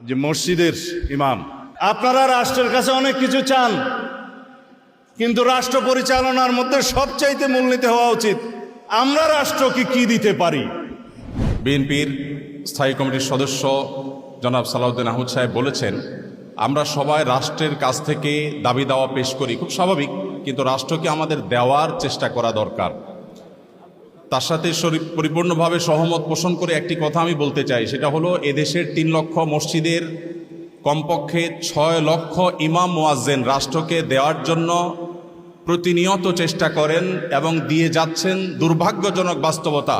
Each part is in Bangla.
যে মসজিদের ইমাম, আপনারা রাষ্ট্রের কাছে অনেক কিছু চান, কিন্তু রাষ্ট্র পরিচালনার মধ্যে সবচাইতে মূলনীতি হওয়া উচিত আমরা রাষ্ট্রকে কি দিতে পারি। বিএনপির স্থায়ী কমিটির সদস্য জনাব সালাউদ্দিন আহমদ সাহেব বলেছেন, আমরা সবাই রাষ্ট্রের কাছ থেকে দাবি দাওয়া পেশ করি, খুব স্বাভাবিক, কিন্তু রাষ্ট্রকে আমাদের দেওয়ার চেষ্টা করা দরকার। তার সাথে পরিপূর্ণভাবে সহমত পোষণ করে একটি কথা আমি বলতে চাই, সেটা হলো এদেশের 3 লক্ষ মসজিদের কমপক্ষে 6 লক্ষ ইমাম মুয়াজ্জিন রাষ্ট্রকে দেওয়ার জন্য প্রতিনিয়ত চেষ্টা করেন এবং দিয়ে যাচ্ছেন। দুর্ভাগ্যজনক বাস্তবতা,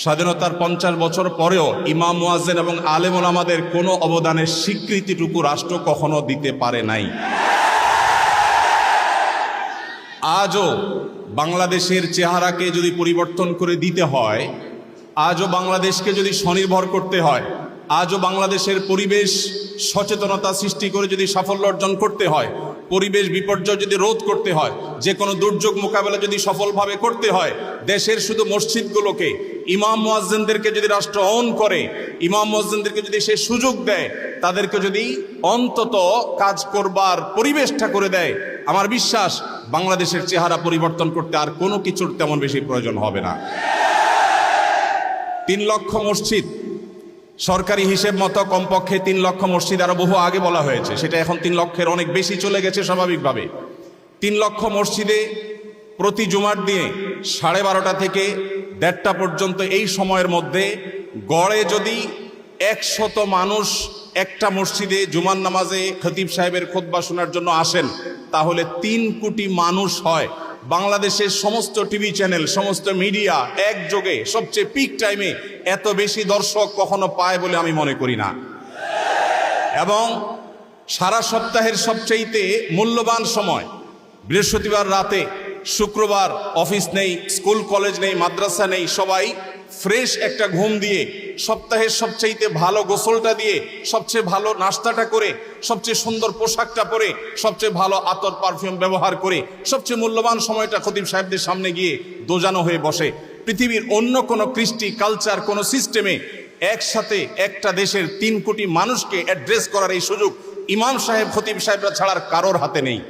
স্বাধীনতার 50 বছর পরেও ইমাম মুয়াজ্জিন এবং আলেম ওলামাদের কোনো অবদানের স্বীকৃতিটুকু রাষ্ট্র কখনো দিতে পারে নাই। আজও বাংলাদেশের চেহারাকে যদি পরিবর্তন করে দিতে হয়, আজও বাংলাদেশকে যদি স্বনির্ভর করতে হয়, আজও বাংলাদেশের পরিবেশ সচেতনতা সৃষ্টি করে যদি সাফল্য অর্জন করতে হয়, পরিবেশ বিপর্যয় যদি রোধ করতে হয়, যে কোনো দুর্যোগ মোকাবেলা যদি সফলভাবে করতে হয়, দেশের শুধু মসজিদগুলোকে ইমাম মুয়াজ্জিনদেরকে যদি রাষ্ট্র অন করে, ইমাম মুয়াজ্জিনদেরকে যদি সে সুযোগ দেয়, তাদেরকে যদি অন্তত কাজ করবার পরিবেশটা করে দেয়, আমার বিশ্বাস বাংলাদেশের চেহারা পরিবর্তন করতে আর কোনো কিছুর তেমন বেশি প্রয়োজন হবে না। 3 লক্ষ মসজিদ সরকারি হিসেব মতো কমপক্ষে 3 লক্ষ মসজিদ, আরো বহু আগে বলা হয়েছে, সেটা এখন 3 লক্ষের অনেক বেশি চলে গেছে স্বাভাবিকভাবে। 3 লক্ষ মসজিদে প্রতি জুমার দিনে 12:30 থেকে 1:30 পর্যন্ত এই সময়ের মধ্যে গড়ে যদি 100 মানুষ একটা মসজিদে জুমার নামাজে খতিব সাহেবের খুতবা শোনার জন্য আসেন, তাহলে 3 কোটি মানুষ হয়। বাংলাদেশের সমস্ত টিভি চ্যানেল, সমস্ত মিডিয়া একযোগে সবচেয়ে পিক টাইমে এত বেশি দর্শক কখনো পায় বলে আমি মনে করি না। এবং সারা সপ্তাহের সবচাইতে মূল্যবান সময় বৃহস্পতিবার রাতে, শুক্রবার অফিস নেই, স্কুল কলেজ নেই, মাদ্রাসা নেই, সবাই ফ্রেশ একটা ঘুম দিয়ে, সপ্তাহের সবচাইতে ভালো গোসলটা দিয়ে, সবচেয়ে ভালো নাস্তাটা করে, সবচেয়ে সুন্দর পোশাকটা পরে, সবচেয়ে ভালো আতর পারফিউম ব্যবহার করে, সবচেয়ে মূল্যবান সময়টা খতিব সাহেবদের সামনে গিয়ে দোজানো হয়ে বসে। পৃথিবীর অন্য কোনো কৃষ্টি কালচার, কোনো সিস্টেমে একসাথে একটা দেশের 3 কোটি মানুষকে অ্যাড্রেস করার এই সুযোগ ইমাম সাহেব খতিব সাহেবরা ছাড়ার কারোর হাতে নেই।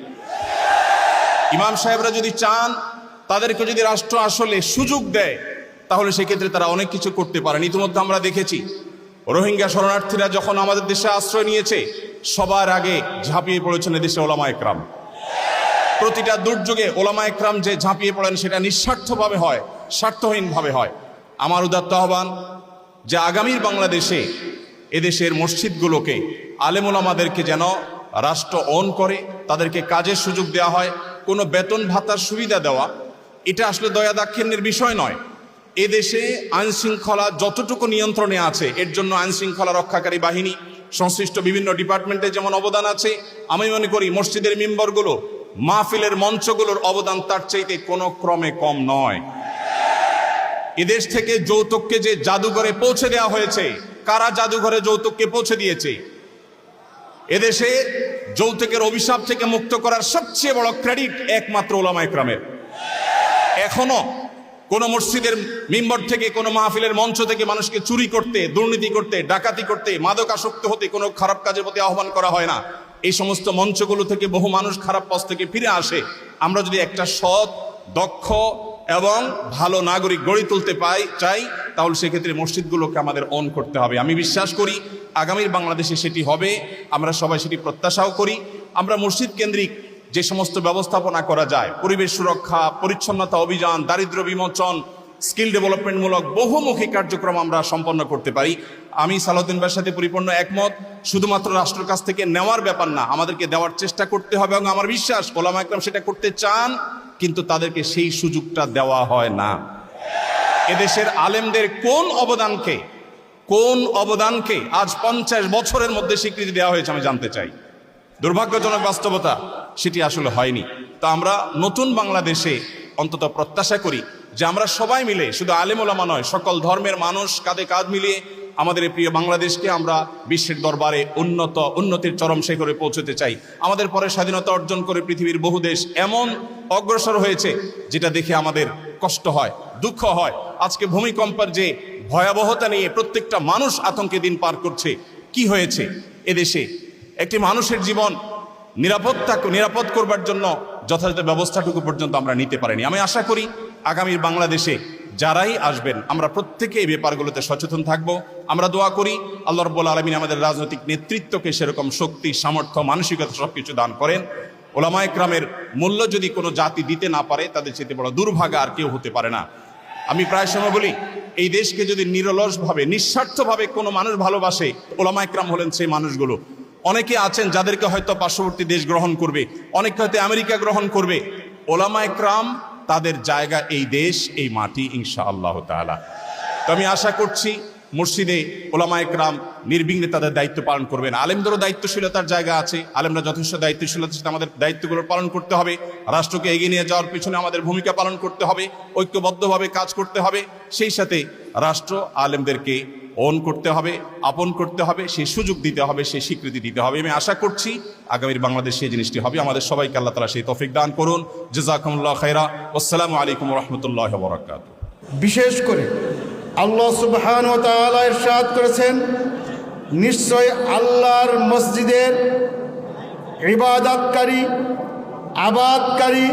ইমাম সাহেবরা যদি চান, তাদেরকে যদি রাষ্ট্র আসলে সুযোগ দেয়, তাহলে সেক্ষেত্রে তারা অনেক কিছু করতে পারেন। ইতিমধ্যে আমরা দেখেছি, রোহিঙ্গা শরণার্থীরা যখন আমাদের দেশে আশ্রয় নিয়েছে, সবার আগে ঝাঁপিয়ে পড়েছেন এদেশে ওলামা একরাম। প্রতিটা দুর্যোগে ওলামা একরাম যে ঝাঁপিয়ে পড়েন, সেটা নিঃস্বার্থভাবে হয়, স্বার্থহীনভাবে হয়। আমার উদাত্ত আহ্বান যে আগামীর বাংলাদেশে এদেশের মসজিদগুলোকে, আলেম ওলামাদেরকে যেন রাষ্ট্র অন করে, তাদেরকে কাজের সুযোগ দেওয়া হয়। কোনো বেতন ভাতার সুবিধা দেওয়া, এটা আসলে দয়া দাক্ষিণ্যের বিষয় নয়। এদেশে আইন শৃঙ্খলা যতটুকু নিয়ন্ত্রণে আছে, এর জন্য আইন শৃঙ্খলা রক্ষাকারী বাহিনী, সংশ্লিষ্ট বিভিন্ন ডিপার্টমেন্টে যেমন অবদান আছে, আমি মনে করি মসজিদের মিম্বরগুলো, মাহফিলের মঞ্চগুলোর অবদান তার চাইতে কোনো ক্রমে কম নয়। এদেশ থেকে যৌতুককে যে জাদুঘরে পৌঁছে দেওয়া হয়েছে, কারা জাদুঘরে যৌতুককে পৌঁছে দিয়েছে? এদেশে যৌতুকের অভিশাপ থেকে মুক্ত করার সবচেয়ে বড় ক্রেডিট একমাত্র ওলামা একরামের। এখনো কোন মসজিদের মিম্বর থেকে, কোন মাহফিলের মঞ্চ থেকে মানুষকে চুরি করতে, দুর্নীতি করতে, ডাকাতি করতে, মাদকাসক্ত হতে, কোনো খারাপ কাজের প্রতি আহ্বান করা হয় না। এই সমস্ত মঞ্চগুলো থেকে বহু মানুষ খারাপ পথ থেকে ফিরে আসে। আমরা যদি একটা সৎ, দক্ষ এবং ভালো নাগরিক গড়ে তুলতে চাই, তাহলে সেক্ষেত্রে মসজিদগুলোকে আমাদের অন করতে হবে। আমি বিশ্বাস করি আগামীর বাংলাদেশে সেটি হবে, আমরা সবাই সেটি প্রত্যাশাও করি। আমরা মসজিদ কেন্দ্রিক যে সমস্ত ব্যবস্থাপনা করা যায়, পরিবেশ সুরক্ষা, পরিচ্ছন্নতা অভিযান, দারিদ্র্য বিমোচন, স্কিল ডেভেলপমেন্টমূলক বহুমুখী কার্যক্রম আমরা সম্পন্ন করতে পারি। আমি সালাউদ্দিন ভাইয়ের সাথে পরিপূর্ণ একমত। শুধুমাত্র রাষ্ট্রের কাছ থেকে নেওয়ার ব্যাপার না, আমাদেরকে দেওয়ার চেষ্টা করতে হবে, এবং আমার বিশ্বাস ওলামা একরাম সেটা করতে চান, কিন্তু তাদেরকে সেই সুযোগটা দেওয়া হয় না। এদেশের আলেমদের কোন অবদানকে আজ 50 বছরের মধ্যে স্বীকৃতি দেওয়া হয়েছে আমি জানতে চাই। দুর্ভাগ্যজনক বাস্তবতা, সেটি আসলে হয়নি। তো আমরা নতুন বাংলাদেশে অন্তত প্রত্যাশা করি যে আমরা সবাই মিলে, শুধু আলেম ওলামা নয়, সকল ধর্মের মানুষ কাঁধে কাঁধ মিলিয়ে আমাদের এই প্রিয় বাংলাদেশকে আমরা বিশ্বের দরবারে উন্নতির চরম শিখরে পৌঁছতে চাই। আমাদের পরে স্বাধীনতা অর্জন করে পৃথিবীর বহু দেশ এমন অগ্রসর হয়েছে, যেটা দেখে আমাদের কষ্ট হয়, দুঃখ হয়। আজকে ভূমিকম্পের যে ভয়াবহতা নিয়ে প্রত্যেকটা মানুষ আতঙ্কে দিন পার করছে, কি হয়েছে এদেশে একটি মানুষের জীবন নিরাপদ করবার জন্য যথাযথ ব্যবস্থাটুকু পর্যন্ত আমরা নিতে পারিনি। আমি আশা করি আগামীর বাংলাদেশে যারাই আসবেন আমরা প্রত্যেকে এই ব্যাপারগুলোতে সচেতন থাকব। আমরা দোয়া করি আল্লাহ রাব্বুল আলামিন আমাদের রাজনৈতিক নেতৃত্বকে সেরকম শক্তি, সামর্থ্য, মানসিকতা সবকিছু দান করেন। ওলামায়ে কেরামের মূল্য যদি কোনো জাতি দিতে না পারে তাদের চেয়ে বড় দুর্ভাগা আর কেউ হতে পারে না। আমি প্রায় সময় বলি এই দেশকে যদি নিরলসভাবে, নিঃস্বার্থভাবে কোনো মানুষ ভালোবাসে, ওলামায়ে কেরাম হলেন সেই মানুষগুলো। অনেকে আছেন যাদেরকে হয়তো পার্শ্ববর্তী দেশ গ্রহণ করবে, অনেকে হয়তো আমেরিকা গ্রহণ করবে। ওলামায়ে কেরাম তাদের জায়গা এই দেশ, এই মাটি, ইনশাআল্লাহ তাআলা। তো আমি আশা করছি মসজিদে ওলামায়ে কেরাম নির্বিঘ্নে তাদের দায়িত্ব পালন করবেন। আলেমদেরও দায়িত্বশীলতার জায়গা আছে, আলেমরা যথেষ্ট দায়িত্বশীলতার সাথে আমাদের দায়িত্বগুলো পালন করতে হবে। রাষ্ট্রকে এগিয়ে নিয়ে যাওয়ার পিছনে আমাদের ভূমিকা পালন করতে হবে, ঐক্যবদ্ধভাবে কাজ করতে হবে। সেই সাথে রাষ্ট্র আলেমদেরকে ওন করতে হবে, আপন করতে হবে, সেই সুযোগ দিতে হবে, সেই স্বীকৃতি দিতে হবে। আমি আশা করছি আগামীর বাংলাদেশে এই জিনিসটি হবে। আমাদের সবাইকে আল্লাহ তাআলা সেই তৌফিক দান করুন। জাযাকুমুল্লাহ খায়রা। আসসালামু আলাইকুম ওয়া রাহমাতুল্লাহি ওয়া বারাকাতুহু। বিশেষ করে আল্লাহ সুবহানাহু ওয়া তাআলা ইরশাদ করেছেন, নিশ্চয় আল্লাহর মসজিদের ইবাদতকারী, আবাদকারী,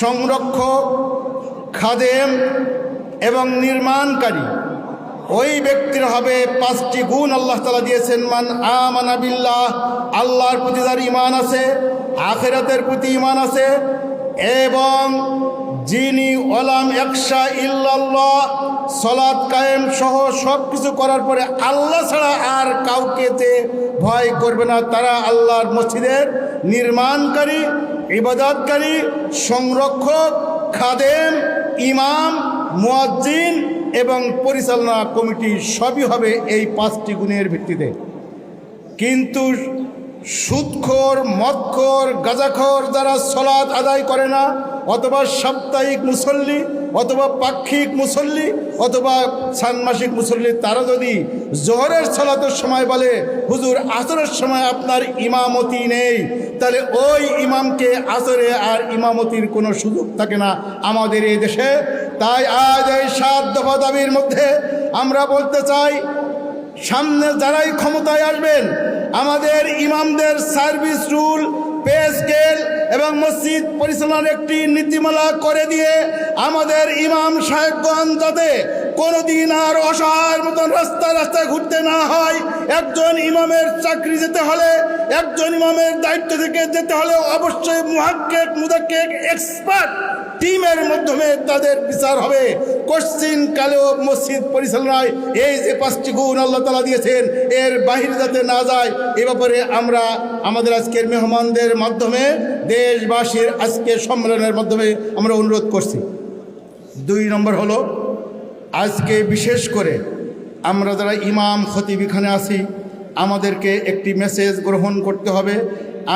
সংরক্ষক, খাদেম এবং নির্মাণকারী ওই ব্যক্তির হবে 5টি গুণ আল্লাহ তাআলা দিয়েছেন। মান আমানা বিল্লাহ, আল্লাহর প্রতি যার ঈমান আছে, আখিরাতের প্রতি ঈমান আছে, এবং যিনি ওয়ালাম ইয়াখশা ইল্লাল্লাহ, সালাত কায়েম সহ সব কিছু করার পরে আল্লাহ ছাড়া আর কাউকে যে ভয় করবে না, তারা আল্লাহর মসজিদের নির্মাণকারী, ইবাদতকারী, সংরক্ষক, খাদেম, ইমাম, মুয়াজ্জিন এবং পরিচালনা কমিটি সবই হবে এই 5টি গুণের ভিত্তিতে। কিন্তু সুদখোর, মদখোর, গাঁজাখোর যারা সালাত আদায় করে না, অথবা সাপ্তাহিক মুসল্লি, অথবা পাক্ষিক মুসল্লি, অথবা ষান্মাসিক মুসল্লি, তারা যদি জোহরের সালাতের সময় বলে হুজুর আসরের সময় আপনার ইমামতি নেই, তাহলে ওই ইমামকে আসরে আর ইমামতির কোনো সুযোগ থাকে না আমাদের এই দেশে। তাই আজ এই 7 দফা দাবির মধ্যে আমরা বলতে চাই, সামনে যারাই ক্ষমতায় আসবেন আমাদের ইমামদের সার্ভিস রুল, পে স্কেল এবং মসজিদ পরিচালনার একটি নীতিমালা করে দিয়ে আমাদের ইমাম সাহেবগণ যাতে কোনোদিন আর অসহায়ের মতন রাস্তায় ঘুরতে না হয়। একজন ইমামের চাকরি যেতে হলে, একজন ইমামের দায়িত্ব থেকে যেতে হলে অবশ্যই মুহাক্কিক, মুদাক্কিক, এক্সপার্ট টিমের মাধ্যমে তাদের বিচার হবে। কোশ্চিন কালেও মসজিদ পরিচালনায় এই যে 5টি গুণ আল্লাহ তাআলা দিয়েছেন এর বাহিরে যাতে না যায়, এ ব্যাপারে আমরা আমাদের আজকের মেহমানদের মাধ্যমে, দেশবাসীর আজকের সম্মেলনের মাধ্যমে আমরা অনুরোধ করছি। 2 নম্বর হলো, আজকে বিশেষ করে আমরা যারা ইমাম খতিব এখানে আছি আমাদেরকে একটি মেসেজ গ্রহণ করতে হবে।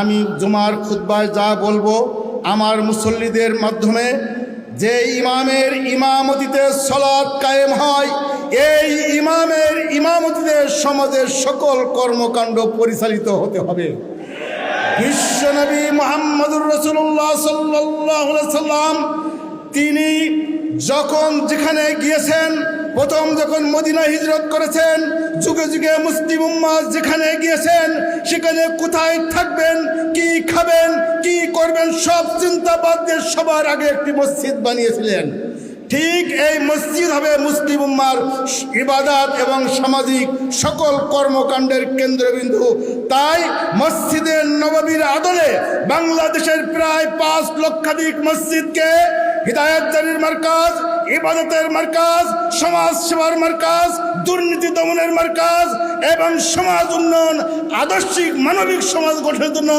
আমি জুমার খুতবায় যা বলবো, আমার মুসল্লিদের মাধ্যমে যে ইমামের ইমামতিতে সালাত কায়েম হয়, এই ইমামের ইমামতিতে সমাজের সকল কর্মকাণ্ড পরিচালিত হতে হবে। বিশ্বনবী মুহাম্মদুর রাসূলুল্লাহ সাল্লাল্লাহু আলাইহি সাল্লাম তিনি যখন যেখানে গিয়েছেন, প্রথম যখন মদিনা হিজরত করেছেন, যুগে যুগে মুসলিম উম্মাহ যেখানে গিয়েছেন সেখানে কোথায় থাকবেন, কি খাবেন, কি করবেন সব চিন্তা বাদ দিয়ে সবার আগে একটি মসজিদ বানিয়েছিলেন। ঠিক এই মসজিদ হবে মুসলিম উম্মার ইবাদত এবং সামাজিক সকল কর্মকাণ্ডের কেন্দ্রবিন্দু। তাই মসজিদে নববীর আদলে বাংলাদেশের প্রায় 5 লক্ষাধিক মসজিদকে হিদায়াত জারির মার্কাজ, ইবাদতের মার্কাজ, সমাজ সেবার মার্কাজ, দুর্নীতি দমনের মার্কাজ এবং সমাজ উন্নয়ন, আদর্শিক মানবিক সমাজ গঠনের জন্য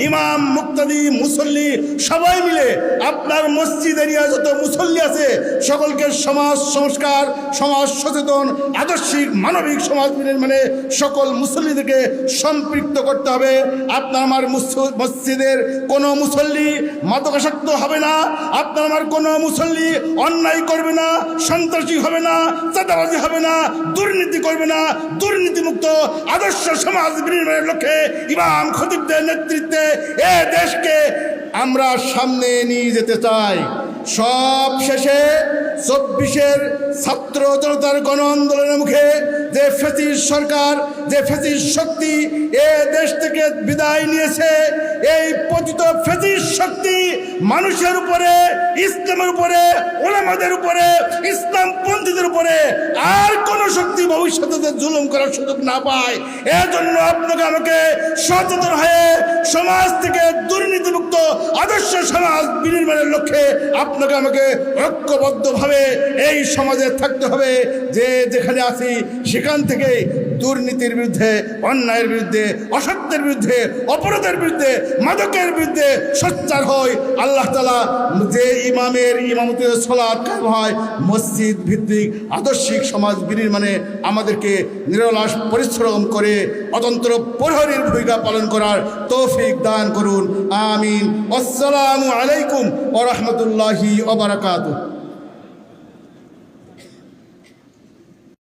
ইমাম, মুক্তাদি, মুসল্লি সবাই মিলে আপনার মসজিদ এরিয়া যত মুসল্লি আছে সকলকে সমাজ সংস্কার, সমাজ সচেতন, আদর্শিক মানবিক সমাজ মানে সকল মুসল্লিদেরকে সম্পৃক্ত করতে হবে। আপনার আমার মসজিদের কোনো মুসল্লি মাদকাসক্ত হবে না, আপনার আমার কোনো মুসল্লি অন্যায় করবে না, সন্ত্রাসী হবে না, চাঁদাবাজি হবে না, দুর্নীতি করবে না। দুর্নীতিমুক্ত আদর্শ সমাজ বিনির্মাণের লক্ষ্যে ইমাম খতিবদের নেতৃত্বে এ দেশকে আমরা সামনে নিয়ে যেতে চাই। সব শেষে 24-এর ছাত্র জনতার গণ আন্দোলনের মুখে যে ফ্যাসিস্ট সরকার, যে ফ্যাসিস্ট শক্তি এ দেশ থেকে বিদায় নিয়েছে, এই পতিত ফ্যাসিস্ট শক্তি মানুষের উপরে, ইসলামের উপরে, ওলামাদের উপরে, ইসলামপন্থীদের উপরে আর কোন শক্তি ভবিষ্যতে জুলুম করার সুযোগ না পায়, এজন্য আপনাকে আমাকে সচেতন হয়ে সমাজ থেকে দুর্নীতিমুক্ত আদর্শ সমাজ বিনির্মাণের লক্ষ্যে আপনাকে আমাকে ঐক্যবদ্ধভাবে এই সমাজে থাকতে হবে। যে যেখানে আছি সেখান থেকে দুর্নীতির বিরুদ্ধে, অন্যায়ের বিরুদ্ধে, অসত্যের বিরুদ্ধে, অপরাধের বিরুদ্ধে, মাদকের বিরুদ্ধে সোচ্চার হয়। আল্লাহ তাআলা যে ইমামের ইমামতে সালাত কায়েম হয়, মসজিদ ভিত্তিক আদর্শিক সমাজ বিনির্মাণে আমাদেরকে নিরলস পরিশ্রম করে অতন্ত্র প্রহরীর ভূমিকা পালন করার তৌফিক দান করুন। আমিন। আসসালামু আলাইকুম ওয়া রাহমাতুল্লাহি ওয়া বারাকাতুহু।